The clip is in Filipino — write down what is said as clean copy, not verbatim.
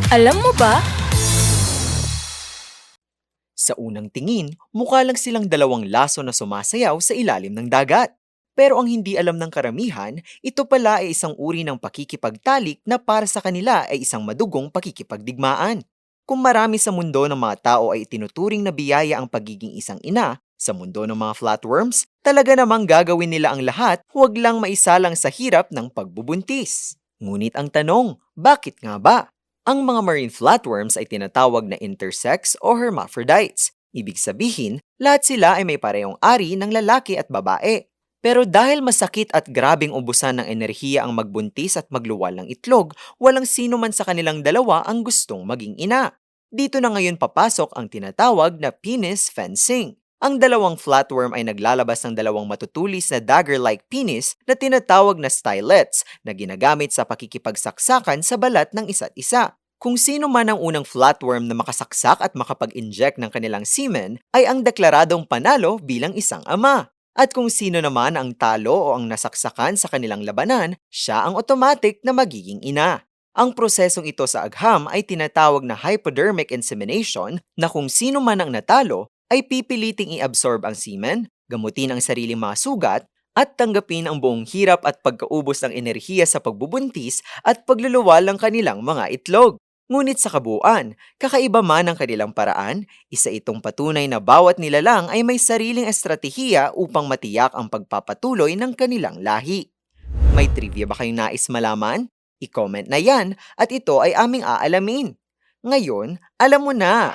Alam mo ba? Sa unang tingin, mukha lang silang dalawang laso na sumasayaw sa ilalim ng dagat. Pero ang hindi alam ng karamihan, ito pala ay isang uri ng pakikipagtalik na para sa kanila ay isang madugong pakikipagdigmaan. Kung marami sa mundo ng mga tao ay tinuturing na biyaya ang pagiging isang ina, sa mundo ng mga flatworms, talaga namang gagawin nila ang lahat, huwag lang maisalang sa hirap ng pagbubuntis. Ngunit ang tanong, bakit nga ba? Ang mga marine flatworms ay tinatawag na intersex o hermaphrodites. Ibig sabihin, lahat sila ay may parehong ari ng lalaki at babae. Pero dahil masakit at grabing ubusan ng enerhiya ang magbuntis at magluwal ng itlog, walang sino man sa kanilang dalawa ang gustong maging ina. Dito na ngayon papasok ang tinatawag na penis fencing. Ang dalawang flatworm ay naglalabas ng dalawang matutulis na dagger-like penis na tinatawag na stylets na ginagamit sa pakikipagsaksakan sa balat ng isa't isa. Kung sino man ang unang flatworm na makasaksak at makapag-inject ng kanilang semen ay ang deklaradong panalo bilang isang ama. At kung sino naman ang talo o ang nasaksakan sa kanilang labanan, siya ang automatic na magiging ina. Ang prosesong ito sa agham ay tinatawag na hypodermic insemination na kung sino man ang natalo ay pipiliting i-absorb ang semen, gamutin ang sariling mga sugat, at tanggapin ang buong hirap at pagkaubos ng enerhiya sa pagbubuntis at pagluluwal ng kanilang mga itlog. Ngunit sa kabuuan, kakaiba man ang kanilang paraan, isa itong patunay na bawat nilalang ay may sariling estratehiya upang matiyak ang pagpapatuloy ng kanilang lahi. May trivia ba kayong nais malaman? I-comment na yan at ito ay aming aalamin. Ngayon, alam mo na!